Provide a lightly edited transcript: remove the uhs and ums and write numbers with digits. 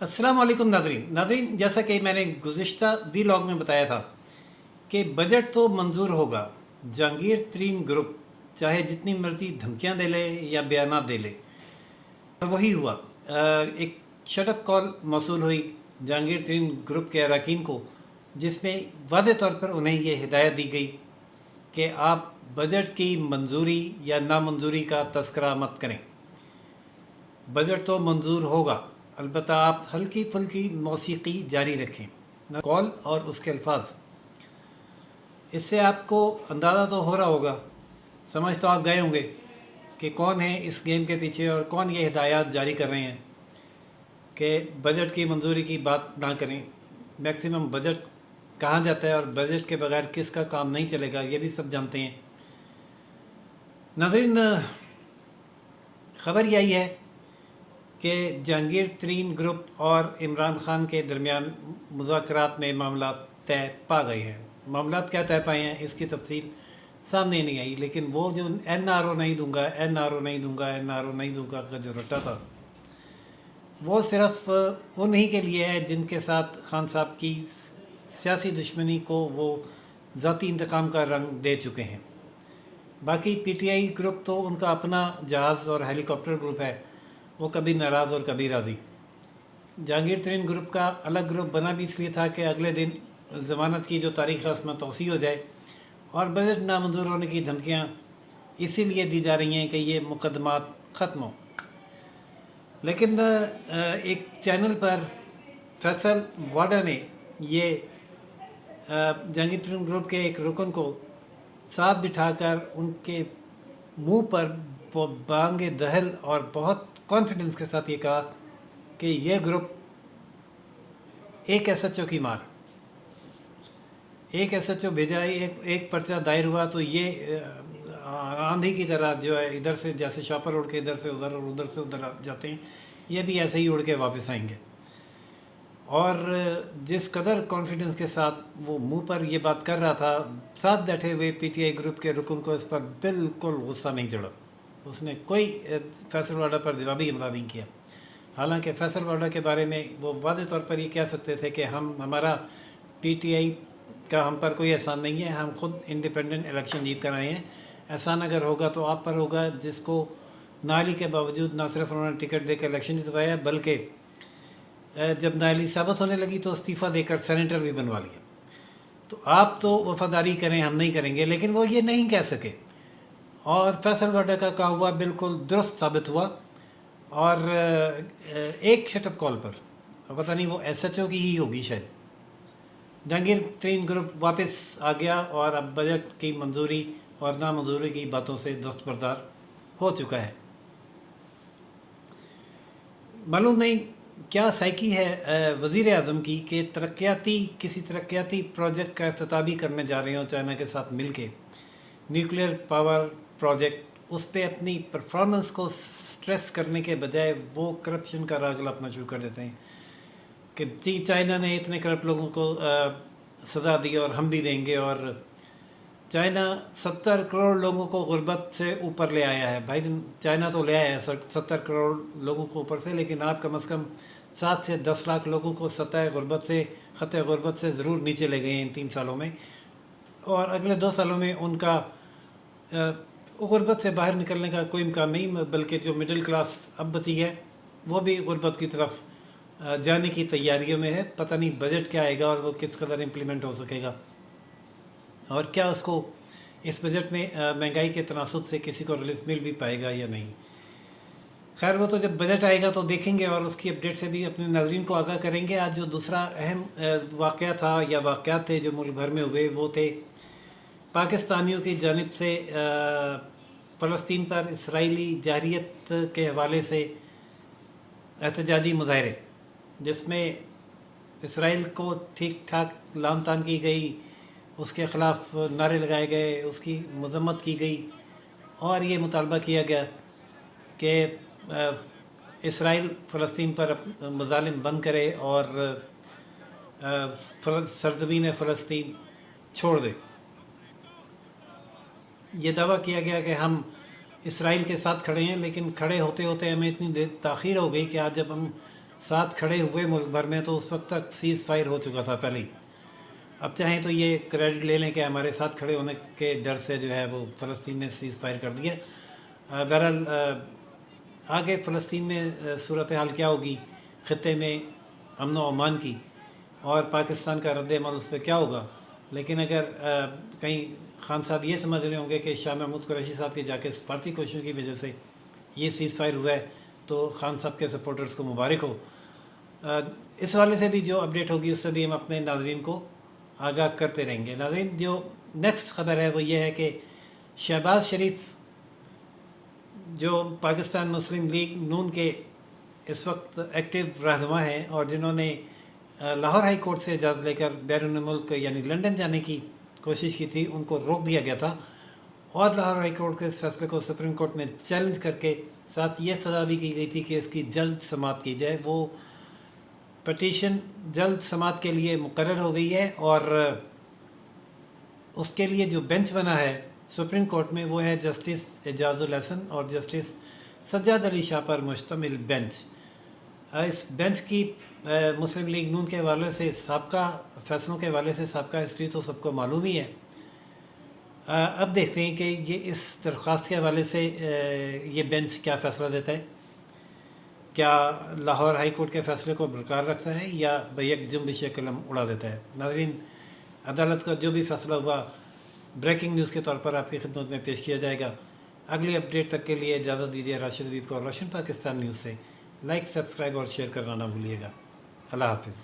अस्सलाम वालेकुम नाज़रीन, जैसा कि मैंने गुज़िश्ता व्लॉग में बताया था कि बजट तो मंजूर होगा। जहांगीर तरीन ग्रुप चाहे जितनी मर्जी धमकियां दे ले या बयानात दे ले, और वही हुआ। एक शटअप कॉल मौसूल हुई जहांगीर तरीन ग्रुप के अरकान को, जिसमें वाज़ेह तौर पर उन्हें ये हिदायत दी गई कि आप बजट की मंजूरी या नामंजूरी का तस्करा मत करें। बजट तो मंजूर होगा, अलबत्ता आप हल्की फुल्की मौसीकी जारी रखें। कॉल और उसके अल्फाज, इससे आपको अंदाज़ा तो हो रहा होगा, समझ तो आप गए होंगे कि कौन है इस गेम के पीछे और कौन ये हिदायत जारी कर रहे हैं कि बजट की मंजूरी की बात ना करें। मैक्सिमम बजट कहाँ जाता है और बजट के बगैर किसका काम नहीं चलेगा, ये भी सब जानते हैं। नाज़रीन, ख़बर यही है कि जहांगीर तरीन ग्रुप और इमरान खान के दरमियान मुज़ाकरात में मामला तय पा गए हैं। मामला क्या तय पाए हैं इसकी तफसील सामने नहीं आई, लेकिन वो जो NRO नहीं दूंगा, NRO नहीं दूंगा, NRO नहीं दूंगा का जो रट्टा था, वो सिर्फ उन्हीं के लिए है जिनके साथ खान साहब की सियासी दुश्मनी को वो ज़ाती इंतकाम का रंग दे चुके हैं। बाकी PTI ग्रुप तो उनका अपना जहाज़ और हेलीकॉप्टर ग्रुप है, वो कभी नाराज़ और कभी राज़ी। जहांगीर तरीन ग्रुप का अलग ग्रुप बना भी इसलिए था कि अगले दिन ज़मानत की जो तारीख़ है उसमें तोसी हो जाए, और बजट नामंजूर होने की धमकियाँ इसीलिए दी जा रही हैं कि ये मुकदमात ख़त्म हो। लेकिन एक चैनल पर फैसल वाडा ने ये जहांगीर तरीन ग्रुप के एक रुकन को साथ बिठाकर उनके मुंह पर बांगे दहल और बहुत कॉन्फिडेंस के साथ ये कहा कि यह ग्रुप एक SHO की मार, एक SHO भेजा, एक पर्चा दायर हुआ तो ये आंधी की तरह जो है इधर से जैसे शॉपर उड़ के इधर से उधर और उधर से उधर जाते हैं, ये भी ऐसे ही उड़ के वापस आएंगे। और जिस कदर कॉन्फिडेंस के साथ वो मुंह पर ये बात कर रहा था, साथ बैठे हुए PTI ग्रुप के रुकन को इस पर बिल्कुल गुस्सा नहीं चढ़ा। उसने कोई फैसल वाडा पर जवाबी हमला नहीं किया। हालांकि फैसल वाडा के बारे में वो वाज़ेह तौर पर ये कह सकते थे कि हमारा PTI का हम पर कोई एहसान नहीं है, हम खुद इंडिपेंडेंट इलेक्शन जीत कर आए हैं। एहसान अगर होगा तो आप पर होगा, जिसको नाली के बावजूद ना सिर्फ उन्होंने टिकट देकर इलेक्शन जितवाया, बल्कि जब नाली साबित होने लगी तो इस्तीफ़ा देकर सेनेटर भी बनवा लिया। तो आप तो वफादारी करें, हम नहीं करेंगे, लेकिन वो ये नहीं कह सके। और फैसल वाडा का कहा हुआ बिल्कुल दुरुस्त साबित हुआ। और एक शटअप कॉल पर, पता नहीं वो SHO की ही होगी शायद, जहांगीर तरीन ग्रुप वापस आ गया और अब बजट की मंजूरी और नामंजूरी की बातों से दस्तबरदार हो चुका है। मालूम नहीं क्या साइकी है वज़ीर आज़म की कि किसी तरक्याती प्रोजेक्ट का इफ्तिताह भी करने जा रहे हो चाइना के साथ मिल के, न्यूक्लियर पावर प्रोजेक्ट। उस पर अपनी परफॉर्मेंस को स्ट्रेस करने के बजाय वो करप्शन का राग अपना शुरू कर देते हैं कि जी चाइना ने इतने करप्ट लोगों को सज़ा दी और हम भी देंगे। और चाइना 70 करोड़ लोगों को गुर्बत से ऊपर ले आया है। भाई, चाइना तो ले आया है 70 करोड़ लोगों को ऊपर से, लेकिन आप कम से कम 7 से 10 लाख लोगों को ख़तरे गुर्बत से ज़रूर नीचे ले गए हैं इन 3 सालों में। और अगले 2 सालों में उनका गुर्बत से बाहर निकलने का कोई इम्कान नहीं, बल्कि जो मिडिल क्लास अब बची है वो भी गुर्बत की तरफ जाने की तैयारियों में है। पता नहीं बजट क्या आएगा और वो किस कदर इम्प्लीमेंट हो सकेगा, और क्या उसको इस बजट में महंगाई के तनासुब से किसी को रिलीफ मिल भी पाएगा या नहीं। खैर, वो तो जब बजट आएगा तो देखेंगे और उसकी अपडेट से भी अपने नाज़रीन को आगाह करेंगे। आज जो दूसरा अहम वाक़या था या वाक़यात थे जो मुल्क भर में हुए, वो थे पाकिस्तानियों की जानिब से फ़लस्तीन पर इसराइली जारियत के हवाले से एहतजाजी मुज़ाहरे, जिसमें इसराइल को ठीक ठाक लान तान की गई, उसके ख़िलाफ़ नारे लगाए गए, उसकी मज़म्मत की गई, और ये मुतालबा किया गया कि इसराइल फ़लस्तीन पर मज़ालिम बंद करे और सरज़मीन फ़लस्तीन छोड़ दे। ये दावा किया गया कि हम इसराइल के साथ खड़े हैं, लेकिन खड़े होते होते हमें इतनी देर ताख़ीर हो गई कि आज जब हम साथ खड़े हुए मुल्क भर में, तो उस वक्त तक सीज़ फायर हो चुका था पहले ही। अब चाहें तो ये क्रेडिट ले लें कि हमारे साथ खड़े होने के डर से जो है वो फ़लस्तीन ने सीज़ फायर कर दिया। बहरहाल आगे फ़लस्तीन में सूरत हाल क्या होगी, ख़त्े में अमन व अमान की, और पाकिस्तान का रद्द-ए-अमल उस पर क्या होगा। लेकिन अगर कहीं खान साहब ये समझ रहे होंगे कि शाह महमूद कुरैशी साहब की जाके सफारती कोशिशों की वजह से ये सीज़ फायर हुआ है, तो खान साहब के सपोर्टर्स को मुबारक हो। इस हवाले से भी जो अपडेट होगी उससे भी हम अपने नाज़रीन को आगाह करते रहेंगे। नाज़रीन, जो नेक्स्ट ख़बर है वो ये है कि शहबाज शरीफ जो पाकिस्तान मुस्लिम लीग नून के इस वक्त एक्टिव रहनुमा हैं, और जिन्होंने लाहौर हाई कोर्ट से इजाज़त लेकर बैरून मुल्क यानी लंदन जाने की कोशिश की थी, उनको रोक दिया गया था, और लाहौर हाई कोर्ट के इस फैसले को सुप्रीम कोर्ट में चैलेंज करके साथ ये सज़ा भी की गई थी कि इसकी जल्द समाअत की जाए। वो पटिशन जल्द समाअत के लिए मुकर्रर हो गई है, और उसके लिए जो बेंच बना है सुप्रीम कोर्ट में वो है जस्टिस एजाजुल हसन और जस्टिस सज्जाद अली शाह पर मुश्तमिल बेंच। इस बेंच की मुस्लिम लीग नून के हवाले से साबका फैसलों के हवाले से साबका हिस्ट्री तो सबको मालूम ही है। अब देखते हैं कि ये इस दरख्वास्त के हवाले से ये बेंच क्या फ़ैसला देता है। क्या लाहौर हाई कोर्ट के फ़ैसले को बरकरार रखता है या बैक जुम्बिश कलम उड़ा देता है। नाज़रीन, अदालत का जो भी फ़ैसला हुआ ब्रेकिंग न्यूज़ के तौर पर आपकी खिदमत में पेश किया जाएगा। अगली अपडेट तक के लिए इजाज़त दीजिए राशिद हबीब को, रोशन पाकिस्तान न्यूज़ से। लाइक, सब्सक्राइब और शेयर करना ना भूलिएगा। अल्लाह हाफ़िज़।